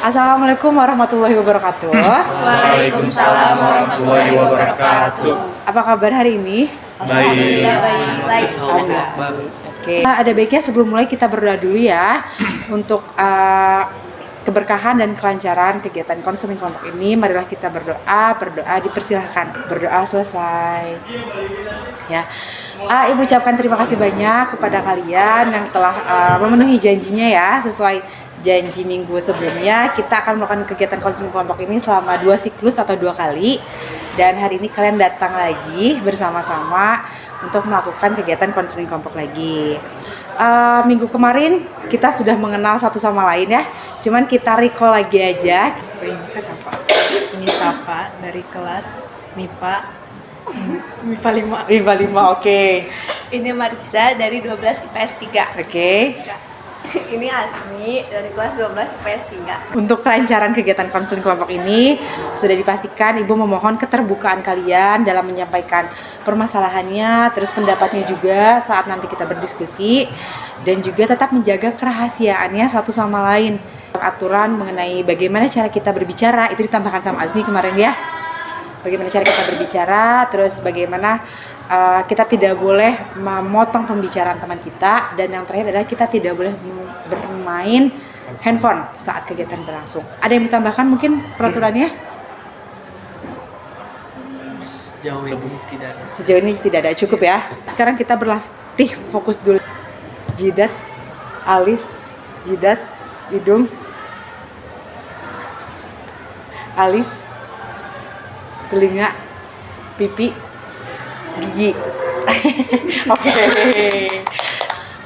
Assalamualaikum warahmatullahi wabarakatuh. Waalaikumsalam warahmatullahi wabarakatuh. Apa kabar hari ini? Baik. Baik. Oke. Ada baiknya sebelum mulai kita berdoa dulu ya untuk keberkahan dan kelancaran kegiatan konseling kelompok ini. Marilah kita berdoa dipersilahkan. Berdoa selesai. Ya. Ibu ucapkan terima kasih banyak kepada kalian yang telah memenuhi janjinya ya, sesuai janji minggu sebelumnya. Kita akan melakukan kegiatan konseling kelompok ini selama 2 siklus atau 2 kali. Dan hari ini kalian datang lagi bersama-sama untuk melakukan kegiatan konseling kelompok lagi. Minggu kemarin kita sudah mengenal satu sama lain ya, cuman kita recall lagi aja. Ini Safa dari kelas MIPA MIPA 5, oke. Ini Mariza dari 12 IPS 3. Oke. Ini Asmi dari kelas 12 IPS 3. Untuk kelancaran kegiatan konseling kelompok ini sudah dipastikan Ibu memohon keterbukaan kalian dalam menyampaikan permasalahannya, terus pendapatnya juga saat nanti kita berdiskusi, dan juga tetap menjaga kerahasiaannya satu sama lain. Aturan mengenai bagaimana cara kita berbicara itu ditambahkan sama Azmi kemarin ya. Bagaimana cara kita berbicara, terus bagaimana kita tidak boleh memotong pembicaraan teman kita, dan yang terakhir adalah kita tidak boleh bermain handphone saat kegiatan berlangsung. Ada yang ditambahkan mungkin peraturannya? Sejauh ini tidak ada, cukup ya. Sekarang kita berlatih fokus dulu. Jidat, alis, jidat, hidung, alis, telinga, pipi, gigi. Oke.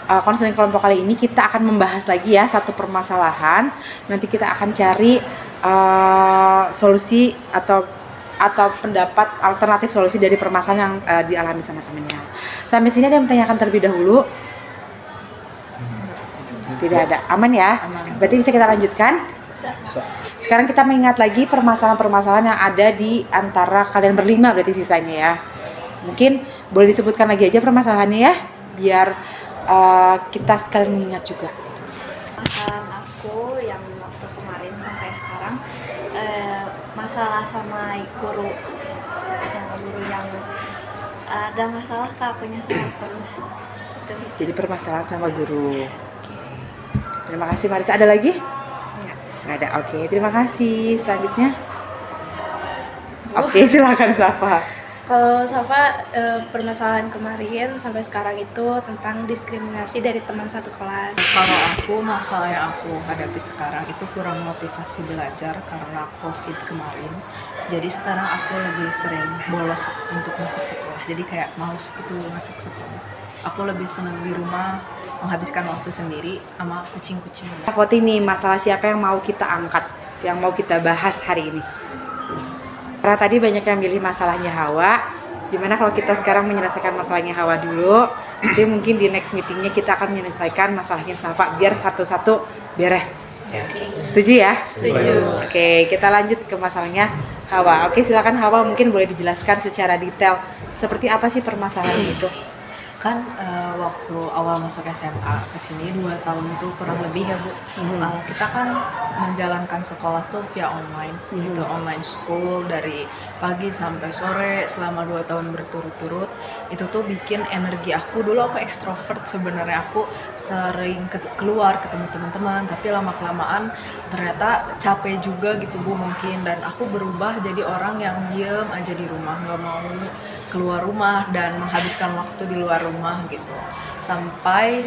Konseling kelompok kali ini kita akan membahas lagi ya satu permasalahan. Nanti kita akan cari solusi atau pendapat alternatif solusi dari permasalahan yang dialami sama temennya. Sampai sini ada yang menanyakan terlebih dahulu? Tidak ada, aman ya? Berarti bisa kita lanjutkan? Sekarang kita mengingat lagi permasalahan-permasalahan yang ada di antara kalian berlima, berarti sisanya ya. Mungkin boleh disebutkan lagi aja permasalahannya ya, biar kita sekalian mengingat juga gitu. Masalah aku yang waktu kemarin sampai sekarang masalah sama guru yang ada masalah Kak, punya salah terus. Jadi permasalahan sama guru. Oke. Terima kasih Marisa. Ada lagi? Nggak ada. Oke, terima kasih. Selanjutnya. Oke, silakan Safa. Kalau Safa, permasalahan kemarin sampai sekarang itu tentang diskriminasi dari teman satu kelas. Kalau aku, masalah yang aku hadapi sekarang itu kurang motivasi belajar karena COVID kemarin. Jadi sekarang aku lebih sering bolos untuk masuk sekolah. Jadi kayak males itu masuk sekolah. Aku lebih senang di rumah, menghabiskan waktu sendiri sama kucing-kucing. Vote nih, masalah siapa yang mau kita angkat, yang mau kita bahas hari ini? Karena tadi banyak yang milih masalahnya Hawa. Gimana kalau kita sekarang menyelesaikan masalahnya Hawa dulu? Nanti mungkin di next meetingnya kita akan menyelesaikan masalahnya Safa biar satu-satu beres. Setuju ya? Setuju. Oke, kita lanjut ke masalahnya Hawa. Oke, silakan Hawa, mungkin boleh dijelaskan secara detail seperti apa sih permasalahan itu? Kan waktu awal masuk SMA ke sini 2 tahun itu kurang lebih ya Bu. Kita kan menjalankan sekolah tuh via online, gitu, online school dari pagi sampai sore selama 2 tahun berturut-turut. Itu tuh bikin energi aku, dulu aku ekstrovert sebenarnya, aku sering keluar ketemu teman-teman, tapi lama-kelamaan ternyata capek juga gitu Bu mungkin, dan aku berubah jadi orang yang diem aja di rumah, nggak mau keluar rumah dan menghabiskan waktu di luar rumah gitu. Sampai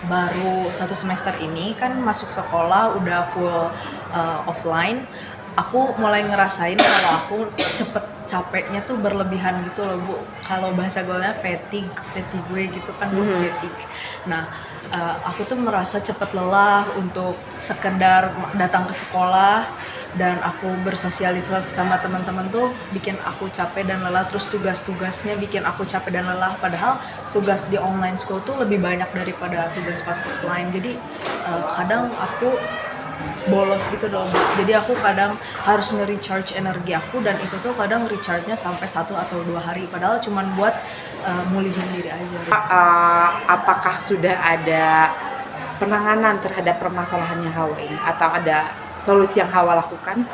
baru 1 semester ini kan masuk sekolah udah full offline, aku mulai ngerasain kalau aku cepet capeknya tuh berlebihan gitu loh Bu. Kalau bahasa gaulnya fatigue gitu kan, fatigue. Nah, aku tuh merasa cepet lelah untuk sekedar datang ke sekolah, dan aku bersosialisasi sama teman-teman tuh bikin aku capek dan lelah, terus tugas-tugasnya bikin aku capek dan lelah, padahal tugas di online school tuh lebih banyak daripada tugas pas offline. Jadi kadang aku bolos gitu dong. Jadi aku kadang harus nge-recharge energi aku, dan itu tuh kadang recharge-nya sampai 1 atau 2 hari, padahal cuman buat mulihin diri aja. Apakah sudah ada penanganan terhadap permasalahannya Hawa ini, atau ada solusi yang Hawa lakukan?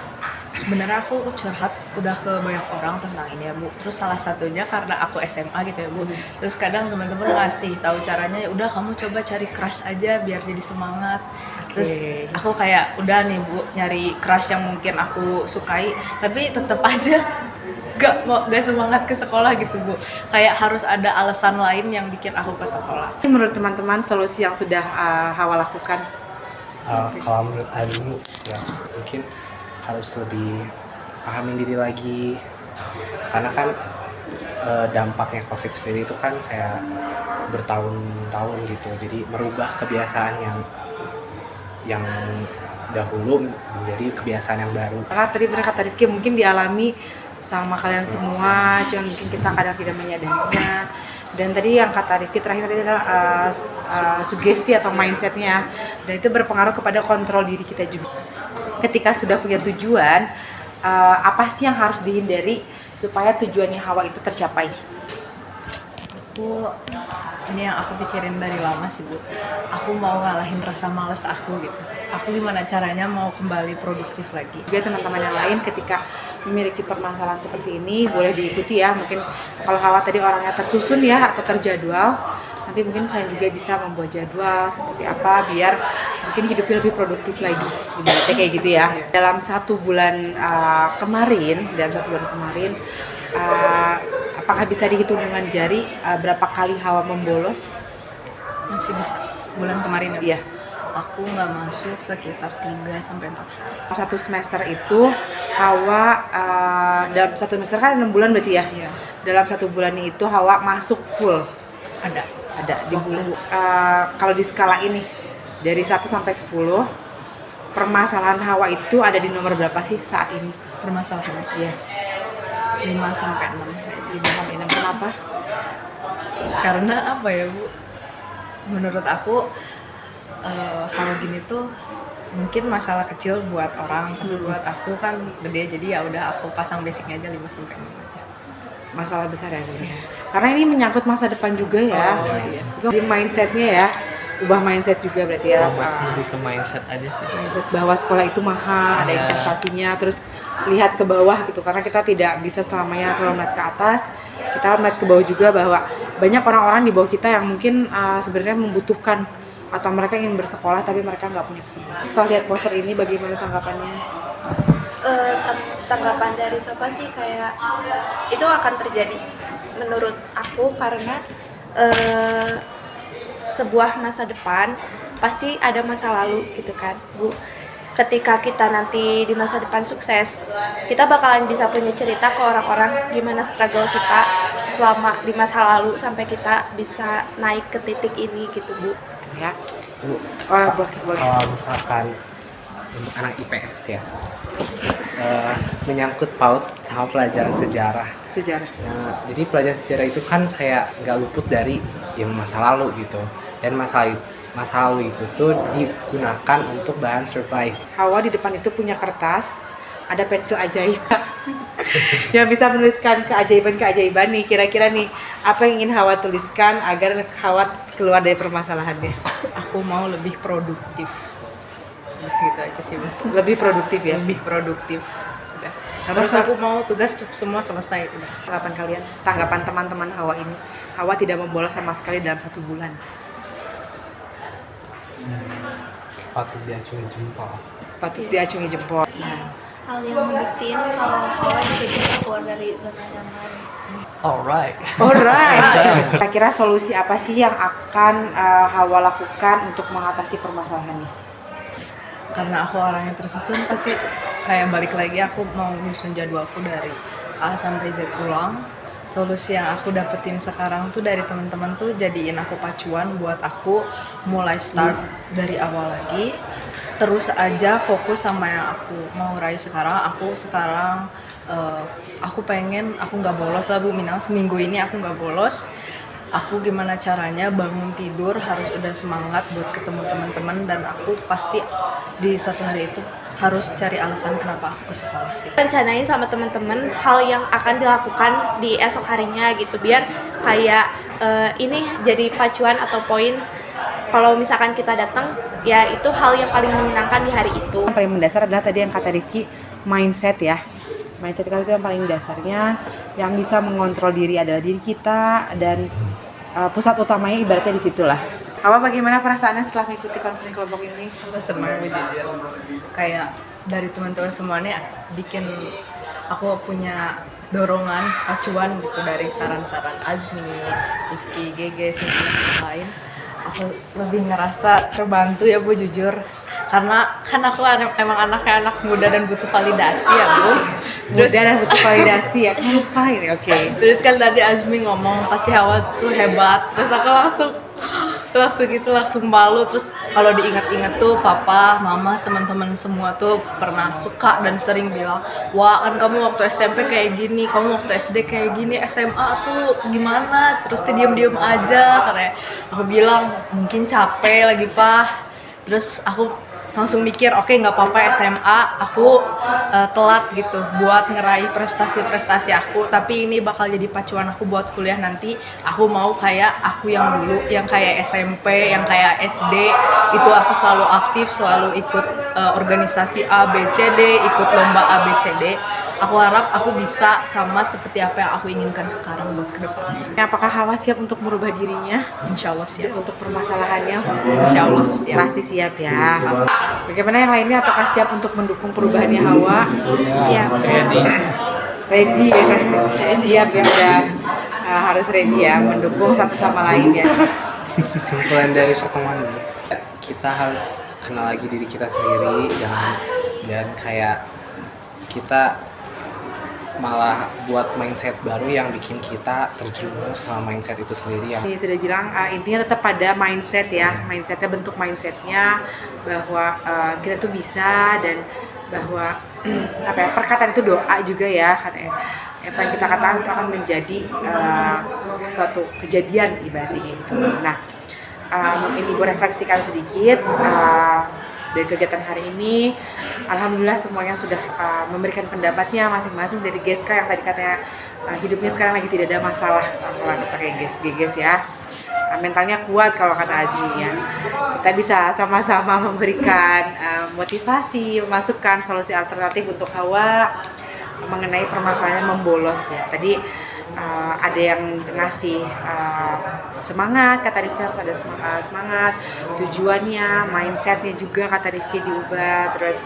Sebenarnya aku curhat udah ke banyak orang tentang ini ya Bu. Terus salah satunya karena aku SMA gitu ya Bu. Terus kadang teman-teman ngasih tahu caranya, ya udah kamu coba cari crush aja biar jadi semangat. Terus aku kayak udah nih Bu nyari crush yang mungkin aku sukai, tapi tetap aja gak semangat ke sekolah gitu Bu. Kayak harus ada alasan lain yang bikin aku ke sekolah. Menurut teman-teman solusi yang sudah Hawa lakukan? Kalau menurut Ayu ya mungkin harus lebih pahamin diri lagi, karena kan dampaknya COVID sendiri itu kan kayak bertahun-tahun gitu, jadi merubah kebiasaan yang dahulu menjadi kebiasaan yang baru. Karena tadi benar kata Rifki, mungkin dialami sama kalian semua, cuman mungkin kita kadang tidak menyadarinya. Dan tadi yang kata Rifki terakhir tadi adalah sugesti atau mindsetnya, dan itu berpengaruh kepada kontrol diri kita juga. Ketika sudah punya tujuan, apa sih yang harus dihindari supaya tujuannya Hawa itu tercapai? Ini yang aku pikirin dari lama sih Bu. Aku mau ngalahin rasa males aku gitu. Aku gimana caranya mau kembali produktif lagi. Juga teman-teman yang lain ketika memiliki permasalahan seperti ini boleh diikuti ya. Mungkin kalau Hawa tadi orangnya tersusun ya atau terjadwal, nanti mungkin kalian juga bisa membuat jadwal seperti apa biar mungkin hidupnya lebih produktif lagi. Ibaratnya kayak gitu ya. Dalam 1 bulan kemarin, apakah bisa dihitung dengan jari berapa kali Hawa membolos? Masih bisa. Bulan kemarin ya? Iya. Aku nggak masuk sekitar 3-4 hari. 1 semester itu Hawa dalam 1 semester kan 6 bulan berarti ya? Iya. Dalam 1 bulan itu Hawa masuk full. Ada di bulan. Kalau di skala ini dari 1 sampai 10, permasalahan Hawa itu ada di nomor berapa sih saat ini? Permasalahannya? Iya. 5-6. 5-6. Kenapa? Karena apa ya Bu? Menurut aku hal gini tuh mungkin masalah kecil buat orang, tapi buat aku kan gede, jadi ya udah aku pasang basicnya aja 5-6 aja. Masalah besar ya sebenarnya. Karena ini menyangkut masa depan juga ya. Itu di mindsetnya ya. Ubah mindset juga berarti ya. Lebih ke mindset aja sih. Mindset bahwa sekolah itu mahal, ada investasinya, terus lihat ke bawah gitu. Karena kita tidak bisa selamanya selalu melihat ke atas, kita melihat ke bawah juga bahwa banyak orang-orang di bawah kita yang mungkin sebenarnya membutuhkan atau mereka ingin bersekolah tapi mereka nggak punya kesempatan. Setelah lihat poster ini, bagaimana tanggapannya? Tanggapan dari siapa sih, kayak itu akan terjadi menurut aku karena sebuah masa depan pasti ada masa lalu gitu kan Bu. Ketika kita nanti di masa depan sukses, kita bakalan bisa punya cerita ke orang-orang gimana struggle kita selama di masa lalu sampai kita bisa naik ke titik ini gitu Bu. Ya. Bu, Boleh. kalau misalkan untuk anak IPS ya, menyangkut paut sama pelajaran sejarah. Nah, jadi pelajaran sejarah itu kan kayak nggak luput dari masa lalu gitu, dan masa lalu itu tuh digunakan untuk bahan survive. Hawa di depan itu punya kertas, ada pensil ajaib yang bisa menuliskan keajaiban nih. Kira-kira nih apa yang ingin Hawa tuliskan agar Hawa keluar dari permasalahannya? Aku mau lebih produktif. Gitu aja sih Bu. Lebih produktif ya. Lebih produktif. Udah. Terus Terus aku mau tugas semua selesai. Udah. Tanggapan kalian, tanggapan teman-teman Hawa ini, Hawa tidak membolos sama sekali dalam 1 bulan. Patut diacungi jempol. Patut diacungi jempol. Hal yang membuktiin kalau Hawa juga bisa keluar dari zona nyaman. Alright. Kira-kira solusi apa sih yang akan Hawa lakukan untuk mengatasi permasalahannya? Karena aku orang yang tersusun, pasti kayak balik lagi aku mau nyusun jadwalku dari A sampai Z ulang. Solusi yang aku dapetin sekarang tuh dari teman-teman tuh jadiin aku pacuan buat aku mulai start dari awal lagi. Terus aja fokus sama yang aku mau raih sekarang. Aku pengen aku nggak bolos lah Bu, minimal seminggu ini aku nggak bolos. Aku gimana caranya bangun tidur harus udah semangat buat ketemu teman-teman, dan aku pasti di 1 hari itu harus cari alasan kenapa aku ke sekolah sih. Rencanain sama teman-teman hal yang akan dilakukan di esok harinya gitu, biar kayak ini jadi pacuan atau poin kalau misalkan kita datang, ya itu hal yang paling menyenangkan di hari itu. Yang paling mendasar adalah tadi yang kata Rifki, mindset ya. Mindset itu yang paling dasarnya, yang bisa mengontrol diri adalah diri kita, dan pusat utamanya ibaratnya di situlah. Apa bagaimana perasaannya setelah mengikuti konseling kelompok ini? Aku senang jujur, kayak dari teman-teman semuanya bikin aku punya dorongan, acuan gitu dari saran-saran Azmi, Rifki, Gege, yang lain. Aku lebih ngerasa terbantu ya Bu, jujur, karena kan aku emang anaknya anak muda dan butuh validasi ya Bu. Muda dan butuh validasi ya, kenapa ini? Oke. Terus kan tadi Azmi ngomong pasti Hawa tuh hebat, terus aku langsung malu. Terus kalau diingat-ingat tuh papa, mama, teman-teman semua tuh pernah suka dan sering bilang, wah kan kamu waktu SMP kayak gini, kamu waktu SD kayak gini, SMA tuh gimana? Terus dia diem-diem aja, katanya. Aku bilang mungkin capek lagi Pak. Terus aku langsung mikir, oke, nggak apa-apa SMA aku telat gitu buat ngeraih prestasi-prestasi aku, tapi ini bakal jadi pacuan aku buat kuliah nanti. Aku mau kayak aku yang dulu, yang kayak SMP, yang kayak SD, itu aku selalu aktif, selalu ikut organisasi A, B, C, D, ikut lomba A, B, C, D. Aku harap aku bisa sama seperti apa yang aku inginkan sekarang buat ke depan. Apakah Hawa siap untuk merubah dirinya? Insya Allah siap. Untuk permasalahannya? Insya Allah siap. Pasti siap ya. Bagaimana yang lainnya? Apakah siap untuk mendukung perubahannya Hawa? Siap. Ready ya? Siap ya, udah harus ready ya, mendukung satu sama lain ya. Kesimpulan dari pertemuan ini, kita harus kenal lagi diri kita sendiri, jangan kayak kita malah buat mindset baru yang bikin kita terjerumus sama mindset itu sendiri. Ini sudah bilang intinya tetap pada mindset ya, mindsetnya, bentuk mindsetnya bahwa kita tuh bisa, dan bahwa apa ya, perkataan itu doa juga ya, katanya apa yang kita katakan itu akan menjadi suatu kejadian ibaratnya gitu. Nah, mungkin Ibu refleksikan sedikit dari kegiatan hari ini. Alhamdulillah semuanya sudah memberikan pendapatnya masing-masing. Dari Geska yang tadi katanya hidupnya sekarang lagi tidak ada masalah kalau pakai Ges ya, mentalnya kuat kalau kata Azmi ya. Kita bisa sama-sama memberikan motivasi, masukan solusi alternatif untuk Hawa mengenai permasalahan membolos ya. Tadi ada yang ngasih semangat, kata Rifki harus ada semangat, tujuannya, mindsetnya juga kata Rifki diubah. Terus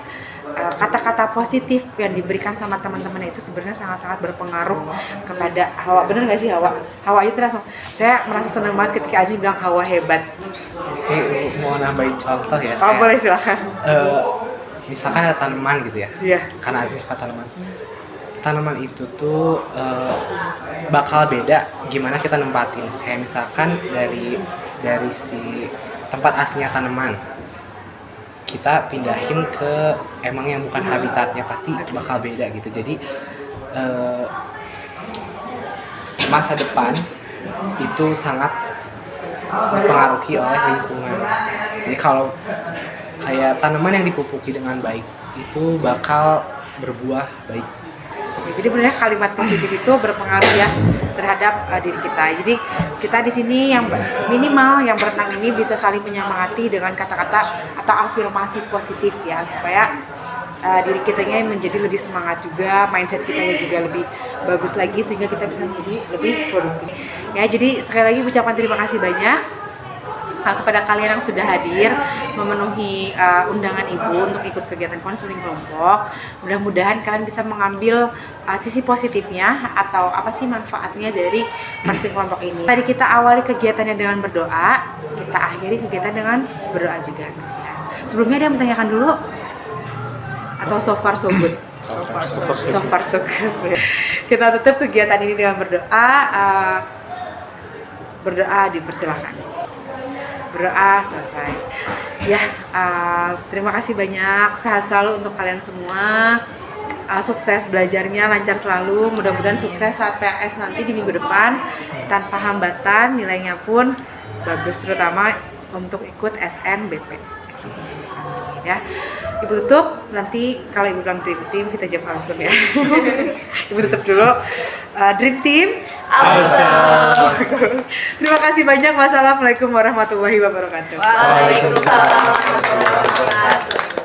kata-kata positif yang diberikan sama teman-teman itu sebenarnya sangat-sangat berpengaruh kepada Hawa. Bener nggak sih Hawa? Hawa itu langsung, saya merasa senang banget ketika Azmi bilang Hawa hebat. Mau nambahin contoh ya? Oh boleh, silahkan. Misalkan ada tanaman gitu ya, Iya. karena Azmi suka tanaman itu tuh bakal beda gimana kita nempatin. Kayak misalkan dari si tempat aslinya tanaman kita pindahin ke emang yang bukan habitatnya, pasti bakal beda gitu. Jadi masa depan itu sangat dipengaruhi oleh lingkungan. Jadi kalau kayak tanaman yang dipupuki dengan baik itu bakal berbuah baik. Jadi benar kalimat positif itu berpengaruh ya terhadap diri kita. Jadi kita di sini yang minimal yang berenang ini bisa saling menyemangati dengan kata-kata atau afirmasi positif ya, supaya diri kitanya menjadi lebih semangat juga, mindset kitanya juga lebih bagus lagi sehingga kita bisa menjadi lebih produktif. Ya, jadi sekali lagi ucapan terima kasih banyak kepada kalian yang sudah hadir memenuhi undangan Ibu untuk ikut kegiatan konseling kelompok. Mudah-mudahan kalian bisa mengambil sisi positifnya atau apa sih manfaatnya dari konseling kelompok ini. Tadi kita awali kegiatannya dengan berdoa, kita akhiri kegiatan dengan berdoa juga. Ya. Sebelumnya ada yang menanyakan dulu? Atau so far so good? So far so good. Kita tutup kegiatan ini dengan berdoa. Berdoa dipersilakan. Berdoa selesai ya. Terima kasih banyak, sehat selalu untuk kalian semua, sukses belajarnya, lancar selalu, mudah-mudahan sukses saat PAS nanti di minggu depan tanpa hambatan, nilainya pun bagus, terutama untuk ikut SNBP ya. Ibu tutup, nanti kalau Ibu bilang Dream Team kita jawab langsung ya. Ibu tutup dulu. Dream Team. Terima kasih banyak. Wassalamualaikum warahmatullahi wabarakatuh. Waalaikumsalam warahmatullahi wabarakatuh.